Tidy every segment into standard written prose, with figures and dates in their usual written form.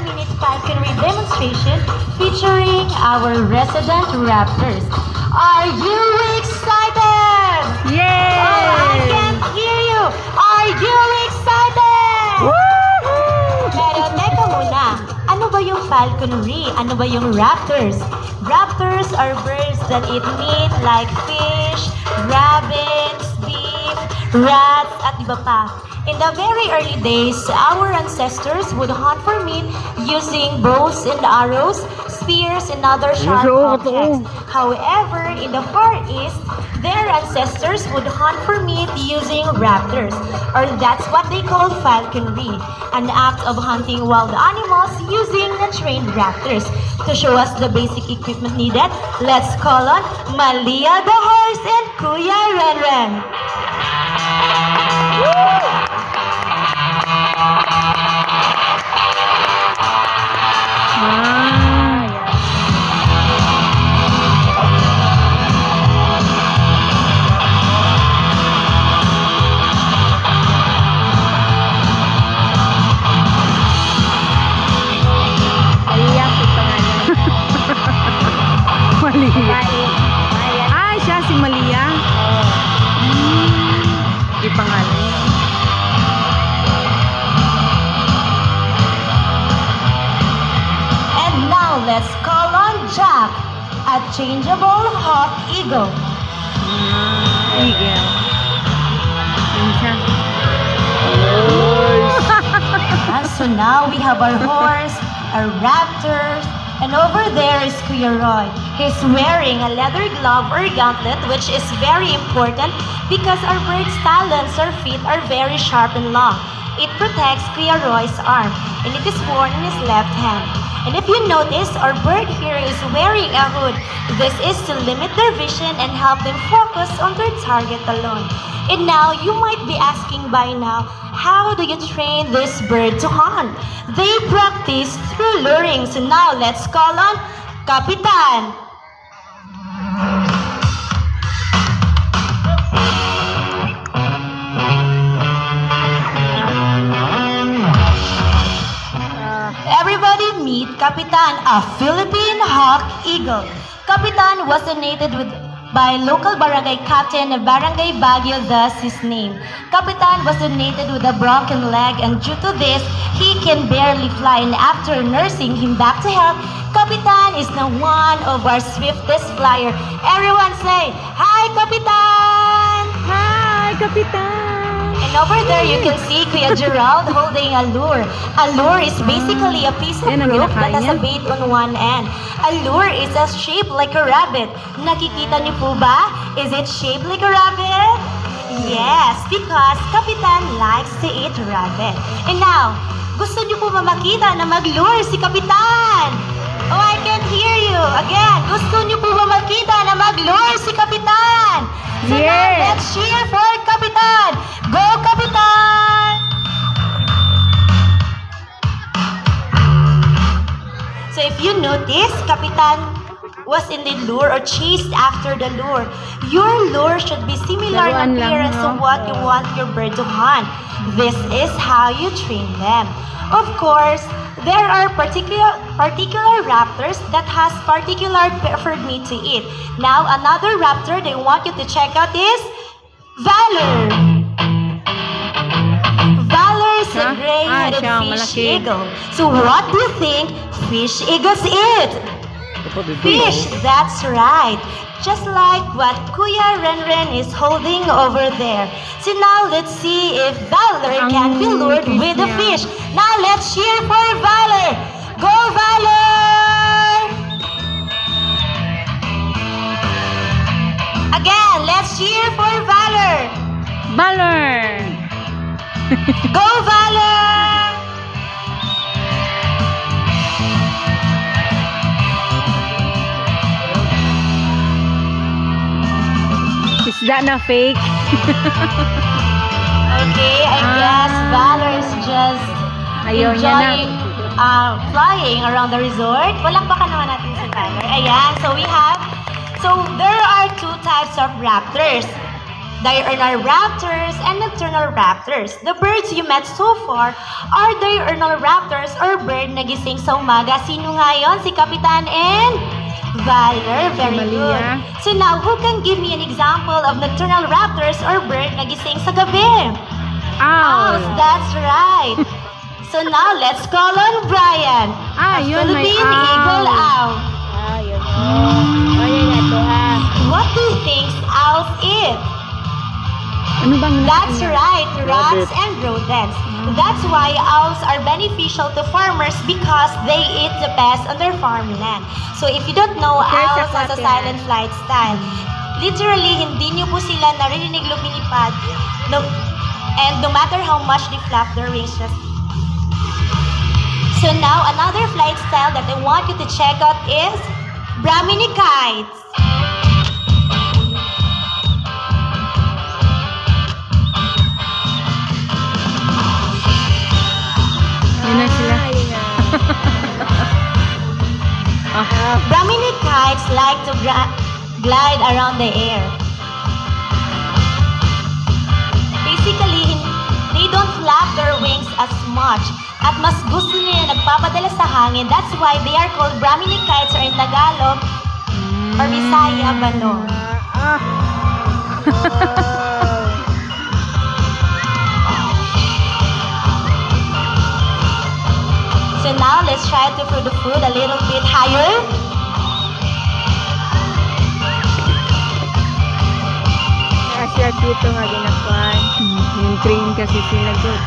4-minute falconry demonstration featuring our resident raptors. Are you excited? Yay! Oh, I can't hear you! Are you excited? Pero teka muna, ano ba yung falconry? Ano ba yung raptors? Raptors are birds that eat meat like fish, rabbits, beef, rats, at iba pa. In the very early days, our ancestors would hunt for meat using bows and arrows, spears, and other sharp objects. However, in the Far East, their ancestors would hunt for meat using raptors, or that's what they call falconry, an act of hunting wild animals using the trained raptors. To show us the basic equipment needed, let's call on Malia the horse and Kuya Renren. Malia. Ay, siya si Malia. Di pangalan. And now let's call on Jack, a changeable hawk eagle. Eagle. Yun siya. So now we have our horse, our raptors, and over there is Kuya Roy. He's wearing a leather glove or gauntlet, which is very important because our bird's talons or feet are very sharp and long. It protects Kuya Roy's arm, and it is worn in his left hand. And if you notice, our bird here is wearing a hood. This is to limit their vision and help them focus on their target alone. And now, you might be asking by now, how do you train this bird to hunt? They practice through luring. So now, let's call on Kapitan. Everybody meet Kapitan, a Philippine hawk eagle. Kapitan was donated by local barangay captain of Barangay Baguio, thus his name. Kapitan was donated with a broken leg, and due to this, he can barely fly. And after nursing him back to health, Kapitan is now one of our swiftest flyer. Everyone say, "Hi, Kapitan!" Hi, Kapitan! And over there, you can see Kuya Gerald holding a lure. A lure is basically a piece of Yan ang rope that has a kinakain bait on one end. A lure is a shape like a rabbit. Nakikita niyo po ba? Is it shaped like a rabbit? Yes, because Kapitan likes to eat rabbit. And now, gusto niyo po ba makita na mag-lure si Kapitan? Oh, I can't hear you. Again, gusto niyo po ba makita na mag-lure si Kapitan? So now, Yes. let's cheer for Kapitan! Go, Kapitan! So if you notice, Kapitan was in the lure or chased after the lure. Your lure should be similar in Laruan lang, appearance to no? what you want your bird to hunt. This is how you train them. Of course, there are particular raptors that has particular preferred meat to eat. Now, another raptor they want you to check out is Valor. Valor is a gray-headed siya, fish malaki. eagle. So what do you think fish eagles eat? Fish, that's right. Just like what Kuya Renren is holding over there. So now let's see if Valor can be lured fish with the niya. fish. Now let's cheer for Valor. Go Valor! Again, let's cheer for Valor. Valor! Go Valor! Is that na fake? Okay, I guess Valor is just Ayaw niya na. enjoying flying around the resort. Palakpakan naman natin si Valor. Ayan, so there are two types of raptors. Diurnal raptors and nocturnal raptors. The birds you met so far are diurnal raptors or bird na gising sa umaga. Sino nga yun? Si Kapitan and Valor. Very Malia. good. So now, who can give me an example of nocturnal raptors or bird na gising sa gabi? Owl. Owls, that's right. So now, let's call on Brian. Ah, A yun, may Philippine owl. eagle owl. Yun o. Ayun na to ha. What do you think owls eat? Ano bang That's niya? right, rats Rabbit. and rodents. That's why owls are beneficial to farmers because they eat the pests on their farmland. So if you don't know, There's a owls has a copy, silent flight style. Literally, hindi nyo po sila narinig lumilipad. And no matter how much they flap their wings, so now, another flight style that I want you to check out is Brahmini kites. Yun na sila. Ayun na. Brahmini kites like to glide around the air. Basically, they don't flap their wings as much at mas gusto nila nagpapadala sa hangin. That's why they are called Brahmini kites or in Tagalog or Bisaya, balong. So now, let's try to throw the food a little bit higher. Siya dito nga ginakuan. Yung train kasi sila good.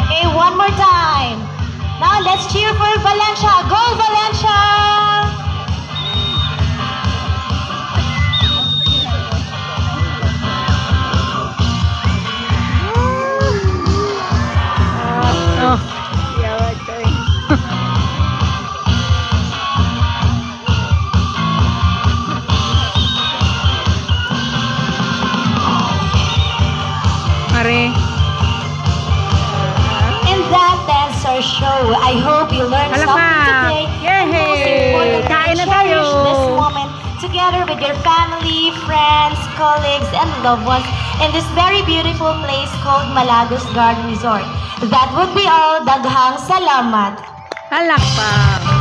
Okay, one more time. Now, let's cheer for Valencia. Go, Valencia! Oh, Yawa to eh. Mare. And that ends our show. I hope you learned Palakpak! something today. And most Yay! importantly, Kain na cherish tayo! this moment together with your family, friends, colleagues, and loved ones in this very beautiful place called Malagos Garden Resort. That would be all. Daghang salamat. Halakpak.